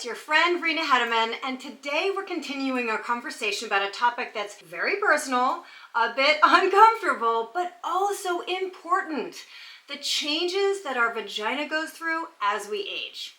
it's your friend Rena Hedeman, and today we're continuing our conversation about a topic that's very personal, a bit uncomfortable, but also important. The changes that our vagina goes through as we age.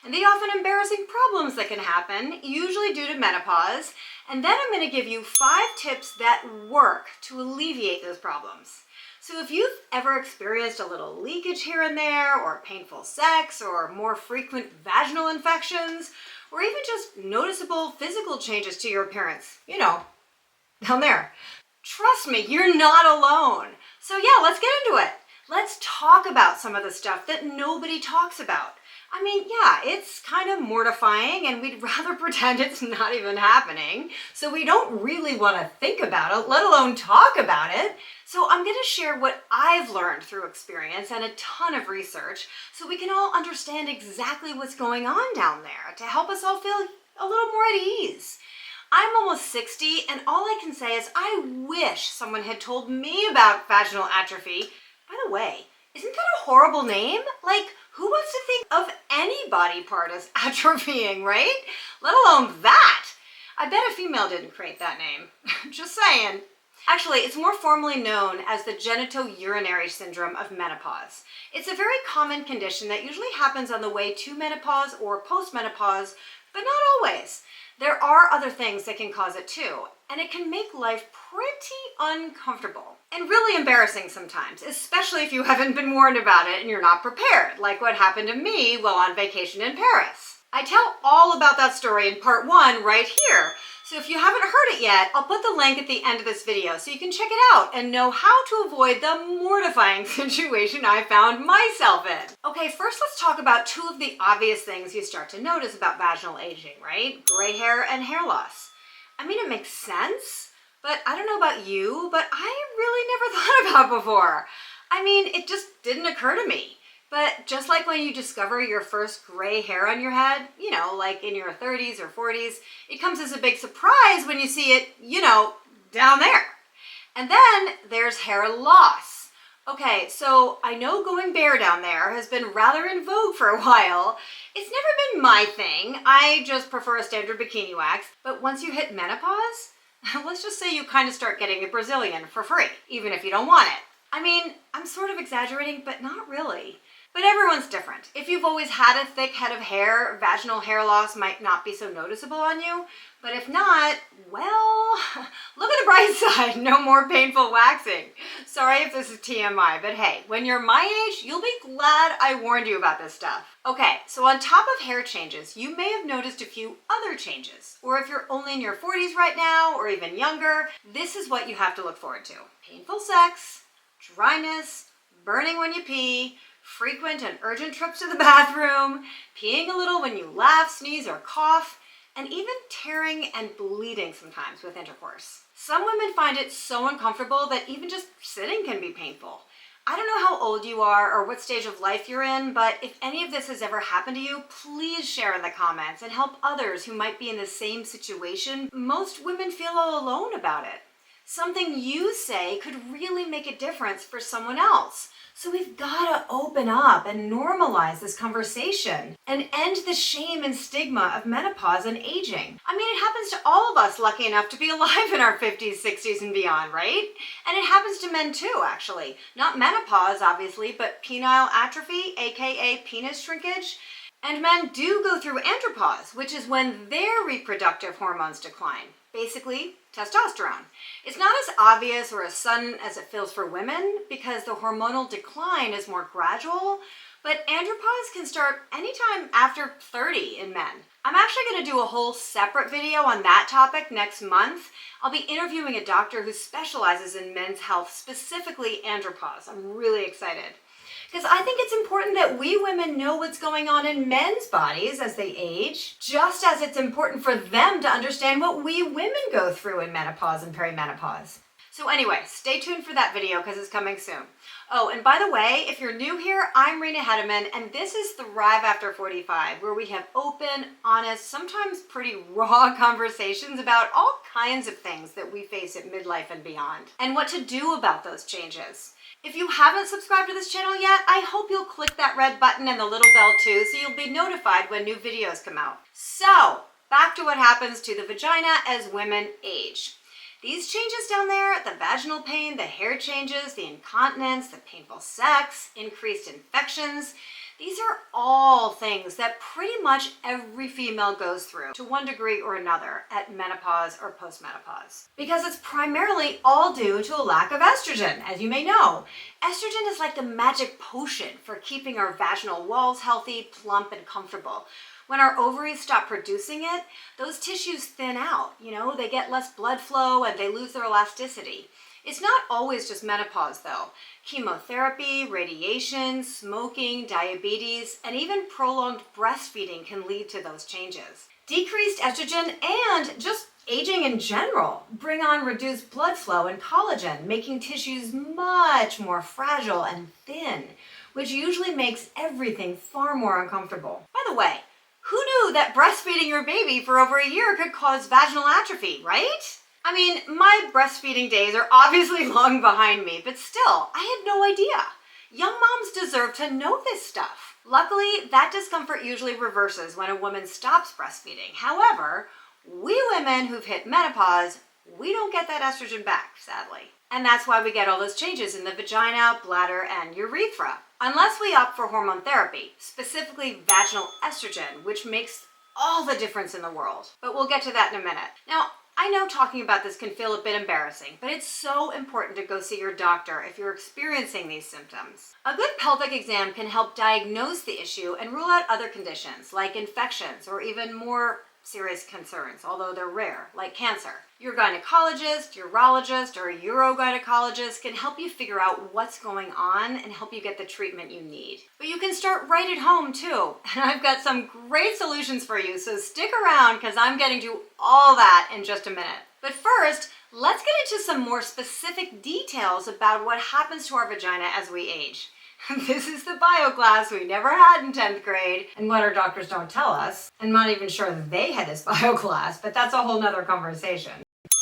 And the often embarrassing problems that can happen, usually due to menopause. And then I'm going to give you 5 tips that work to alleviate those problems. So if you've ever experienced a little leakage here and there, or painful sex, or more frequent vaginal infections, or even just noticeable physical changes to your appearance, down there, trust me, you're not alone. So yeah, let's get into it. Let's talk about some of the stuff that nobody talks about. I mean, yeah, it's kind of mortifying and we'd rather pretend it's not even happening. So we don't really want to think about it, let alone talk about it. So I'm going to share what I've learned through experience and a ton of research so we can all understand exactly what's going on down there to help us all feel a little more at ease. I'm almost 60 and all I can say is I wish someone had told me about vaginal atrophy. By the way, isn't that a horrible name? Like, who wants to think of any body part as atrophying, right? Let alone that. I bet a female didn't create that name. Just saying. Actually, it's more formally known as the genitourinary syndrome of menopause. It's a very common condition that usually happens on the way to menopause or postmenopause, but not always. There are other things that can cause it too, and it can make life pretty uncomfortable and really embarrassing sometimes, especially if you haven't been warned about it and you're not prepared, like what happened to me while on vacation in Paris. I tell all about that story in part 1 right here. So if you haven't heard it yet, I'll put the link at the end of this video so you can check it out and know how to avoid the mortifying situation I found myself in. Okay, first let's talk about 2 of the obvious things you start to notice about vaginal aging, right? Gray hair and hair loss. I mean, it makes sense, but I don't know about you, but I really never thought about before. I mean, it just didn't occur to me. But just like when you discover your first gray hair on your head, like in your 30s or 40s, it comes as a big surprise when you see it, down there. And then there's hair loss. Okay, so I know going bare down there has been rather in vogue for a while. It's never been my thing. I just prefer a standard bikini wax. But once you hit menopause, let's just say you kind of start getting a Brazilian for free, even if you don't want it. I mean, I'm sort of exaggerating, but not really. But everyone's different. If you've always had a thick head of hair, vaginal hair loss might not be so noticeable on you. But if not, well, look at the bright side, no more painful waxing. Sorry if this is TMI, but hey, when you're my age, you'll be glad I warned you about this stuff. Okay, so on top of hair changes, you may have noticed a few other changes. Or if you're only in your 40s right now, or even younger, this is what you have to look forward to. Painful sex, dryness, burning when you pee, frequent and urgent trips to the bathroom, peeing a little when you laugh, sneeze, or cough, and even tearing and bleeding sometimes with intercourse. Some women find it so uncomfortable that even just sitting can be painful. I don't know how old you are or what stage of life you're in, but if any of this has ever happened to you, please share in the comments and help others who might be in the same situation. Most women feel all alone about it. Something you say could really make a difference for someone else. So we've got to open up and normalize this conversation and end the shame and stigma of menopause and aging. I mean, it happens to all of us lucky enough to be alive in our 50s, 60s, and beyond, right? And it happens to men too, actually. Not menopause, obviously, but penile atrophy, aka penis shrinkage. And men do go through andropause, which is when their reproductive hormones decline. Basically, testosterone. It's not as obvious or as sudden as it feels for women because the hormonal decline is more gradual, but andropause can start anytime after 30 in men. I'm actually going to do a whole separate video on that topic next month. I'll be interviewing a doctor who specializes in men's health, specifically andropause. I'm really excited. Because I think it's important that we women know what's going on in men's bodies as they age, just as it's important for them to understand what we women go through in menopause and perimenopause. So anyway, stay tuned for that video because it's coming soon. Oh, and by the way, if you're new here, I'm Rena Hedeman, and this is Thrive After 45, where we have open, honest, sometimes pretty raw conversations about all kinds of things that we face at midlife and beyond, and what to do about those changes. If you haven't subscribed to this channel yet, I hope you'll click that red button and the little bell too, so you'll be notified when new videos come out. So, back to what happens to the vagina as women age. These changes down there, the vaginal pain, the hair changes, the incontinence, the painful sex, increased infections, these are all things that pretty much every female goes through to one degree or another at menopause or postmenopause. Because it's primarily all due to a lack of estrogen, as you may know. Estrogen is like the magic potion for keeping our vaginal walls healthy, plump, and comfortable. When our ovaries stop producing it, those tissues thin out. They get less blood flow and they lose their elasticity. It's not always just menopause though. Chemotherapy, radiation, smoking, diabetes, and even prolonged breastfeeding can lead to those changes. Decreased estrogen and just aging in general bring on reduced blood flow and collagen, making tissues much more fragile and thin, which usually makes everything far more uncomfortable. By the way, who knew that breastfeeding your baby for over a year could cause vaginal atrophy, right? I mean, my breastfeeding days are obviously long behind me, but still, I had no idea. Young moms deserve to know this stuff. Luckily, that discomfort usually reverses when a woman stops breastfeeding. However, we women who've hit menopause, we don't get that estrogen back, sadly. And that's why we get all those changes in the vagina, bladder, and urethra. Unless we opt for hormone therapy, specifically vaginal estrogen, which makes all the difference in the world. But we'll get to that in a minute. Now, I know talking about this can feel a bit embarrassing, but it's so important to go see your doctor if you're experiencing these symptoms. A good pelvic exam can help diagnose the issue and rule out other conditions like infections or even more serious concerns, although they're rare, like cancer. Your gynecologist, urologist, or urogynecologist can help you figure out what's going on and help you get the treatment you need. But you can start right at home too, and I've got some great solutions for you, so stick around because I'm getting to all that in just a minute. But first, let's get into some more specific details about what happens to our vagina as we age. This is the bio class we never had in 10th grade and what our doctors don't tell us. I'm not even sure that they had this bio class, but that's a whole nother conversation.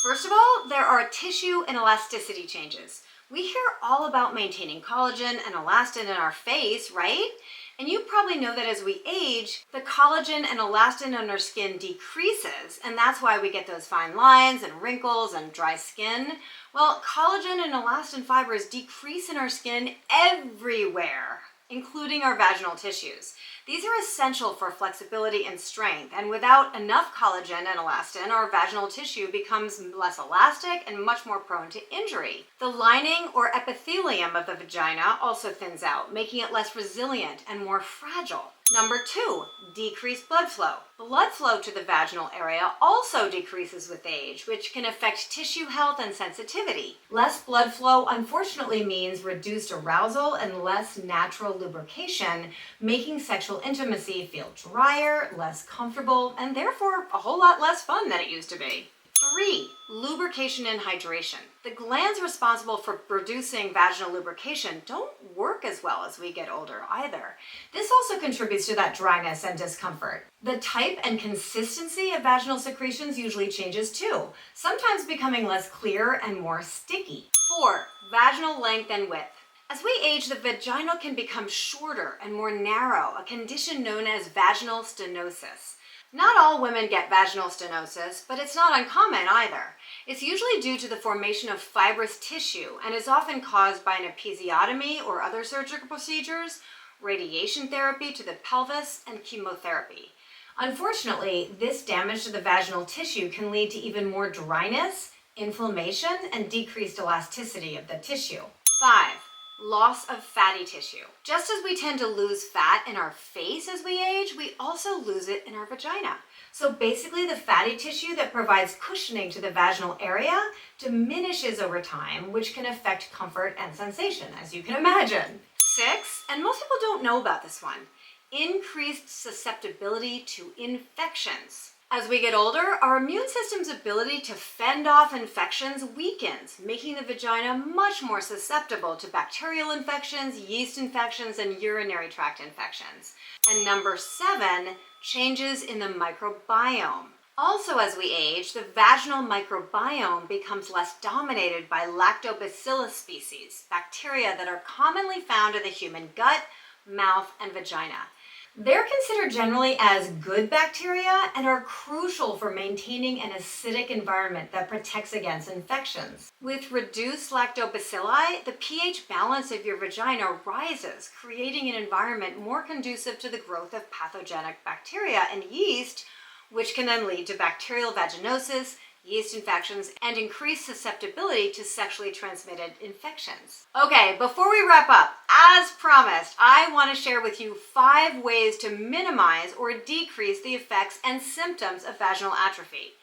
First of all, there are tissue and elasticity changes. We hear all about maintaining collagen and elastin in our face, right? And you probably know that as we age, the collagen and elastin on our skin decreases, and that's why we get those fine lines and wrinkles and dry skin. Well, collagen and elastin fibers decrease in our skin everywhere, including our vaginal tissues. These are essential for flexibility and strength, and without enough collagen and elastin, our vaginal tissue becomes less elastic and much more prone to injury. The lining or epithelium of the vagina also thins out, making it less resilient and more fragile. Number 2, decreased blood flow. Blood flow to the vaginal area also decreases with age, which can affect tissue health and sensitivity. Less blood flow unfortunately means reduced arousal and less natural lubrication, making sexual intimacy feel drier, less comfortable, and therefore a whole lot less fun than it used to be. 3, lubrication and hydration. The glands responsible for producing vaginal lubrication don't work as well as we get older either. This also contributes to that dryness and discomfort. The type and consistency of vaginal secretions usually changes too, sometimes becoming less clear and more sticky. 4, vaginal length and width. As we age, the vagina can become shorter and more narrow, a condition known as vaginal stenosis. Not all women get vaginal stenosis, but it's not uncommon either. It's usually due to the formation of fibrous tissue and is often caused by an episiotomy or other surgical procedures, radiation therapy to the pelvis, and chemotherapy. Unfortunately, this damage to the vaginal tissue can lead to even more dryness, inflammation, and decreased elasticity of the tissue. 5, loss of fatty tissue. Just as we tend to lose fat in our face as we age, we also lose it in our vagina. So basically, the fatty tissue that provides cushioning to the vaginal area diminishes over time, which can affect comfort and sensation, as you can imagine. 6, and most people don't know about this one, increased susceptibility to infections. As we get older, our immune system's ability to fend off infections weakens, making the vagina much more susceptible to bacterial infections, yeast infections, and urinary tract infections. And number 7, changes in the microbiome. Also, as we age, the vaginal microbiome becomes less dominated by lactobacillus species, bacteria that are commonly found in the human gut, mouth, and vagina. They're considered generally as good bacteria and are crucial for maintaining an acidic environment that protects against infections. With reduced lactobacilli, the pH balance of your vagina rises, creating an environment more conducive to the growth of pathogenic bacteria and yeast, which can then lead to bacterial vaginosis, yeast infections, and increased susceptibility to sexually transmitted infections. Okay, before we wrap up, as promised, I want to share with you 5 ways to minimize or decrease the effects and symptoms of vaginal atrophy.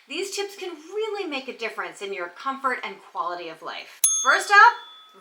These tips can really make a difference in your comfort and quality of life. First up,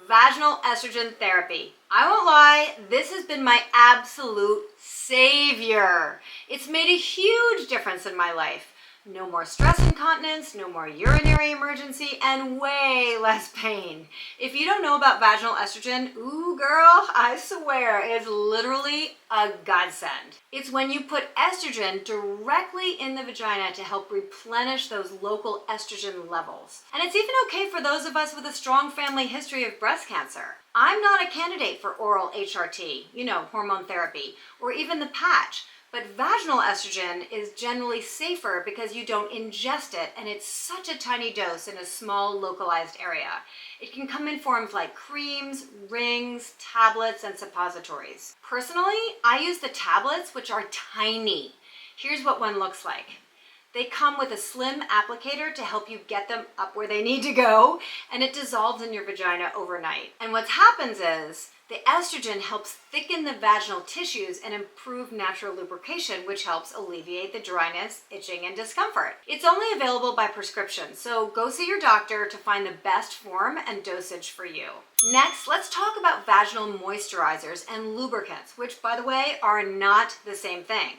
vaginal estrogen therapy. I won't lie, this has been my absolute savior. It's made a huge difference in my life. No more stress incontinence, no more urinary emergency, and way less pain. If you don't know about vaginal estrogen, ooh girl, I swear, it's literally a godsend. It's when you put estrogen directly in the vagina to help replenish those local estrogen levels. And it's even okay for those of us with a strong family history of breast cancer. I'm not a candidate for oral HRT, hormone therapy, or even the patch. But vaginal estrogen is generally safer because you don't ingest it, and it's such a tiny dose in a small localized area. It can come in forms like creams, rings, tablets, and suppositories. Personally, I use the tablets, which are tiny. Here's what one looks like. They come with a slim applicator to help you get them up where they need to go, and it dissolves in your vagina overnight. And what happens is, the estrogen helps thicken the vaginal tissues and improve natural lubrication, which helps alleviate the dryness, itching, and discomfort. It's only available by prescription, so go see your doctor to find the best form and dosage for you. Next, let's talk about vaginal moisturizers and lubricants, which, by the way, are not the same thing.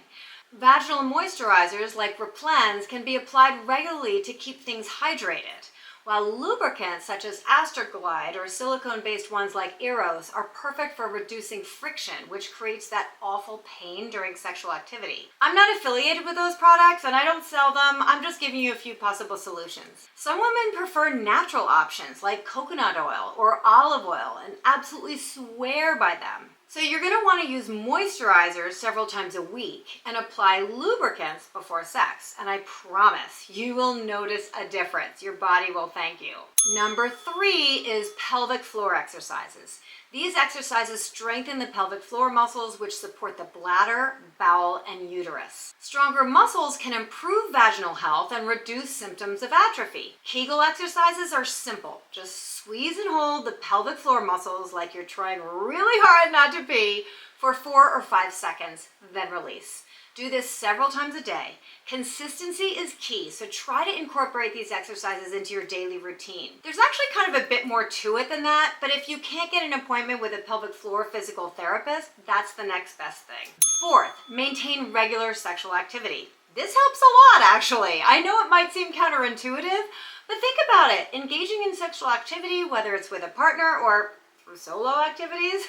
Vaginal moisturizers like Replens can be applied regularly to keep things hydrated, while lubricants such as Astroglide or silicone-based ones like Eros are perfect for reducing friction, which creates that awful pain during sexual activity. I'm not affiliated with those products and I don't sell them, I'm just giving you a few possible solutions. Some women prefer natural options like coconut oil or olive oil and absolutely swear by them. So you're going to want to use moisturizers several times a week and apply lubricants before sex. And I promise you will notice a difference. Your body will thank you. Number 3 is pelvic floor exercises. These exercises strengthen the pelvic floor muscles, which support the bladder, bowel, and uterus. Stronger muscles can improve vaginal health and reduce symptoms of atrophy. Kegel exercises are simple. Just squeeze and hold the pelvic floor muscles like you're trying really hard not to pee for 4 or 5 seconds, then release. Do this several times a day. Consistency is key, so try to incorporate these exercises into your daily routine. There's actually kind of a bit more to it than that, but if you can't get an appointment with a pelvic floor physical therapist, that's the next best thing. 4th, maintain regular sexual activity. This helps a lot, actually. I know it might seem counterintuitive, but think about it. Engaging in sexual activity, whether it's with a partner or through solo activities,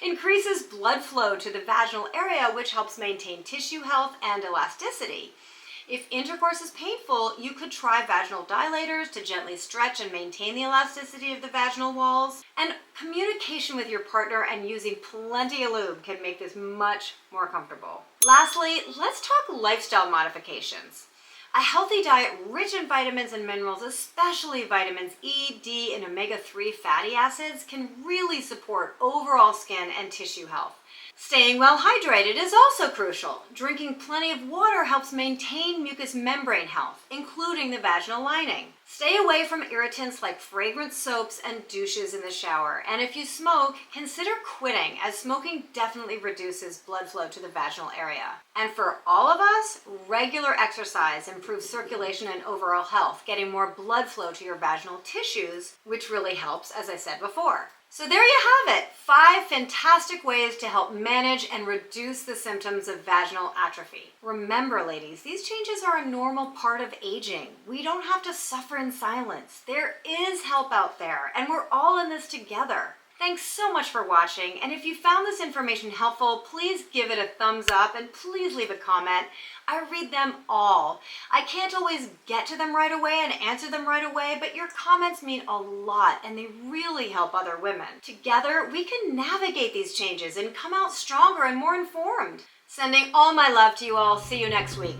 increases blood flow to the vaginal area, which helps maintain tissue health and elasticity. If intercourse is painful, you could try vaginal dilators to gently stretch and maintain the elasticity of the vaginal walls. And communication with your partner and using plenty of lube can make this much more comfortable. Lastly, let's talk lifestyle modifications. A healthy diet rich in vitamins and minerals, especially vitamins E, D, and omega-3 fatty acids, can really support overall skin and tissue health. Staying well hydrated is also crucial. Drinking plenty of water helps maintain mucous membrane health, including the vaginal lining. Stay away from irritants like fragrant soaps and douches in the shower. And if you smoke, consider quitting, as smoking definitely reduces blood flow to the vaginal area. And for all of us, regular exercise improves circulation and overall health, getting more blood flow to your vaginal tissues, which really helps, as I said before. So there you have it, 5 fantastic ways to help manage and reduce the symptoms of vaginal atrophy. Remember, ladies, these changes are a normal part of aging. We don't have to suffer in silence. There is help out there, and we're all in this together. Thanks so much for watching, and if you found this information helpful, please give it a thumbs up and please leave a comment. I read them all. I can't always get to them right away and answer them right away, but your comments mean a lot and they really help other women. Together, we can navigate these changes and come out stronger and more informed. Sending all my love to you all. See you next week.